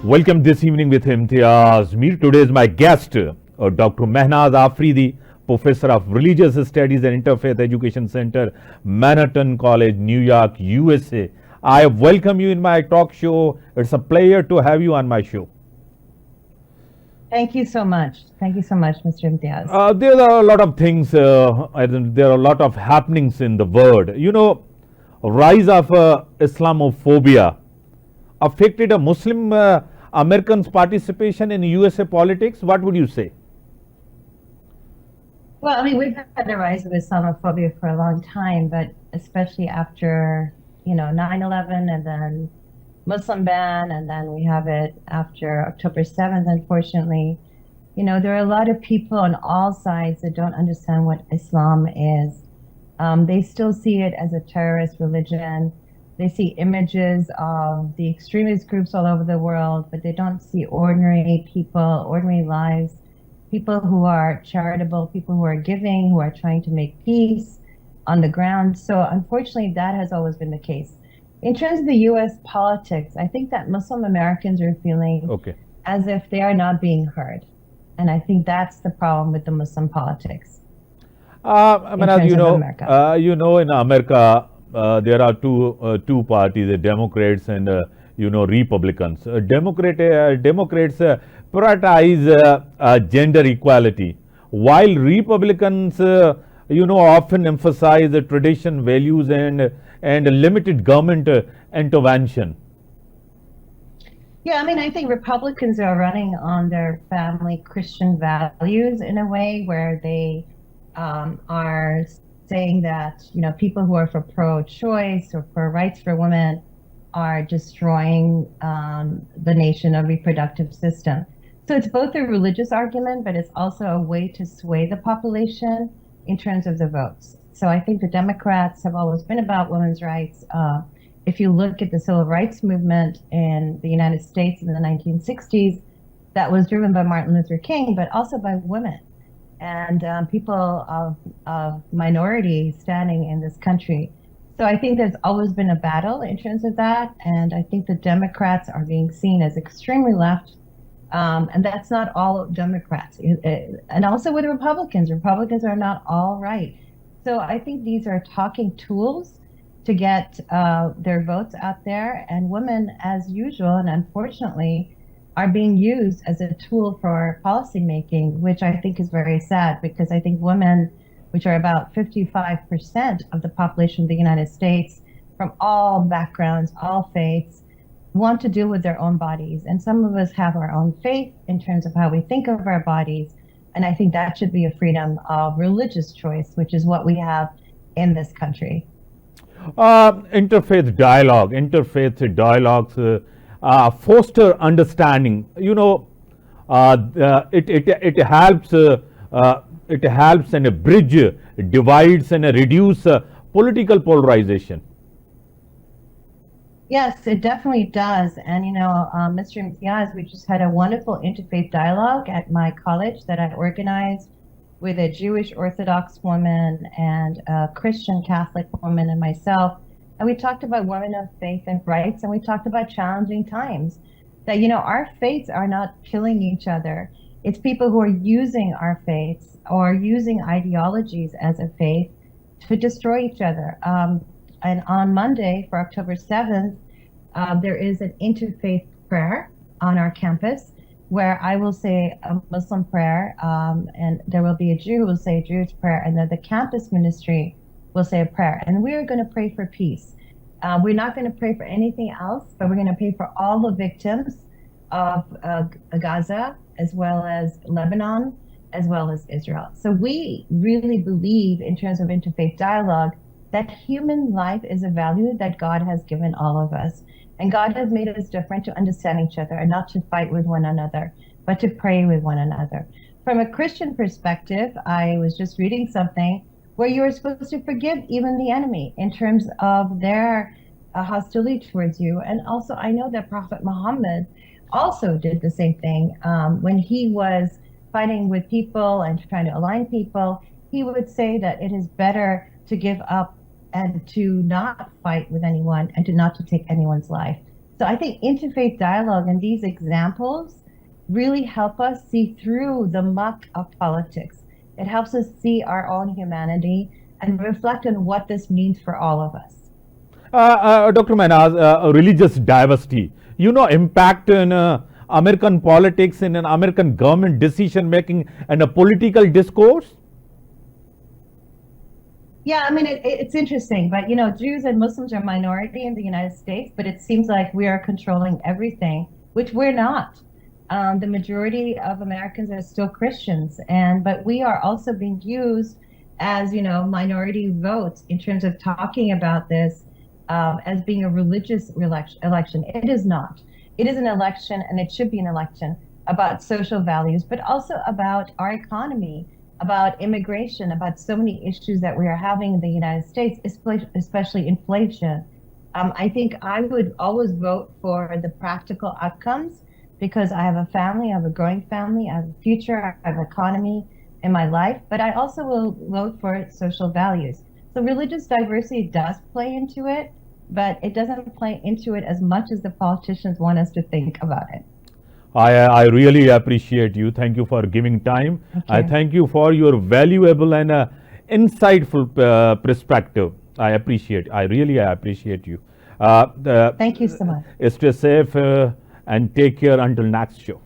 Welcome this evening with Imtiaz Mir. Today is my guest, Dr. Mehnaz Afridi, Professor of Religious Studies and Interfaith Education Center, Manhattan College, New York, USA. I welcome you in my talk show. It's a pleasure to have you on my show. Thank you so much. Thank you so much, Mr. Imtiaz. There are a lot of things, there are a lot of happenings in the world. You know, rise of Islamophobia affected a Muslim Americans' participation in USA politics. What would you say? Well, I mean, we've had the rise of Islamophobia for a long time, but especially after, 9/11 and then Muslim ban, and then we have it after October 7th, unfortunately. There are a lot of people on all sides that don't understand what Islam is. They still see it as a terrorist religion. They see images of the extremist groups all over the world, but they don't see ordinary people, ordinary lives, people who are charitable, people who are giving, who are trying to make peace on the ground. So unfortunately, that has always been the case. In terms of the U.S. politics, I think that Muslim Americans are feeling as if they are not being heard. And I think that's the problem with the Muslim politics. In America, there are two parties, the Democrats and Republicans. Democrats prioritize gender equality, while Republicans often emphasize the tradition, values, and limited government intervention. Yeah, I think Republicans are running on their family Christian values in a way where they are saying that people who are for pro-choice or for rights for women are destroying the nation of reproductive system. So it's both a religious argument, but it's also a way to sway the population in terms of the votes. So I think the Democrats have always been about women's rights. If you look at the civil rights movement in the United States in the 1960s, that was driven by Martin Luther King, but also by women and people of minority standing in this country. So I think there's always been a battle in terms of that. And I think the Democrats are being seen as extremely left. And that's not all Democrats. And also with Republicans are not all right. So I think these are talking tools to get their votes out there. And women, as usual, and unfortunately, are being used as a tool for policymaking, which I think is very sad, because I think women, which are about 55% of the population of the United States, from all backgrounds, all faiths, want to deal with their own bodies. And some of us have our own faith in terms of how we think of our bodies. And I think that should be a freedom of religious choice, which is what we have in this country. Interfaith dialogues foster understanding. It helps and bridge divides and reduce political polarization. Yes, it definitely does. And Mr. Imtiaz, we just had a wonderful interfaith dialogue at my college that I organized with a Jewish Orthodox woman and a Christian Catholic woman and myself. And we talked about women of faith and rights, and we talked about challenging times. That, our faiths are not killing each other. It's people who are using our faiths or using ideologies as a faith to destroy each other. And on Monday, for October 7th, there is an interfaith prayer on our campus where I will say a Muslim prayer, and there will be a Jew who will say a Jewish prayer, and then the campus ministry will say a prayer. And we are going to pray for peace. We're not going to pray for anything else, but we're going to pray for all the victims of Gaza, as well as Lebanon, as well as Israel. So we really believe, in terms of interfaith dialogue, that human life is a value that God has given all of us. And God has made us different to understand each other and not to fight with one another, but to pray with one another. From a Christian perspective, I was just reading something where you are supposed to forgive even the enemy in terms of their hostility towards you. And also, I know that Prophet Muhammad also did the same thing when he was fighting with people and trying to align people. He would say that it is better to give up and to not fight with anyone and to not to take anyone's life. So I think interfaith dialogue and these examples really help us see through the muck of politics. It helps us see our own humanity and reflect on what this means for all of us. Dr. Mehnaz, religious diversity, impact in American politics, in an American government decision making and a political discourse? Yeah, I mean, it's interesting, but Jews and Muslims are minority in the United States, but it seems like we are controlling everything, which we're not. The majority of Americans are still Christians, but we are also being used as, minority votes in terms of talking about this as being a religious election. It is not. It is an election, and it should be an election about social values, but also about our economy, about immigration, about so many issues that we are having in the United States, especially inflation. I think I would always vote for the practical outcomes because I have a family, I have a growing family, I have a future, I have an economy in my life, but I also will vote for social values. So religious diversity does play into it, but it doesn't play into it as much as the politicians want us to think about it. I really appreciate you. Thank you for giving time. I thank you for your valuable and insightful perspective. I really appreciate you. Thank you so much. Stay safe and take care until next show.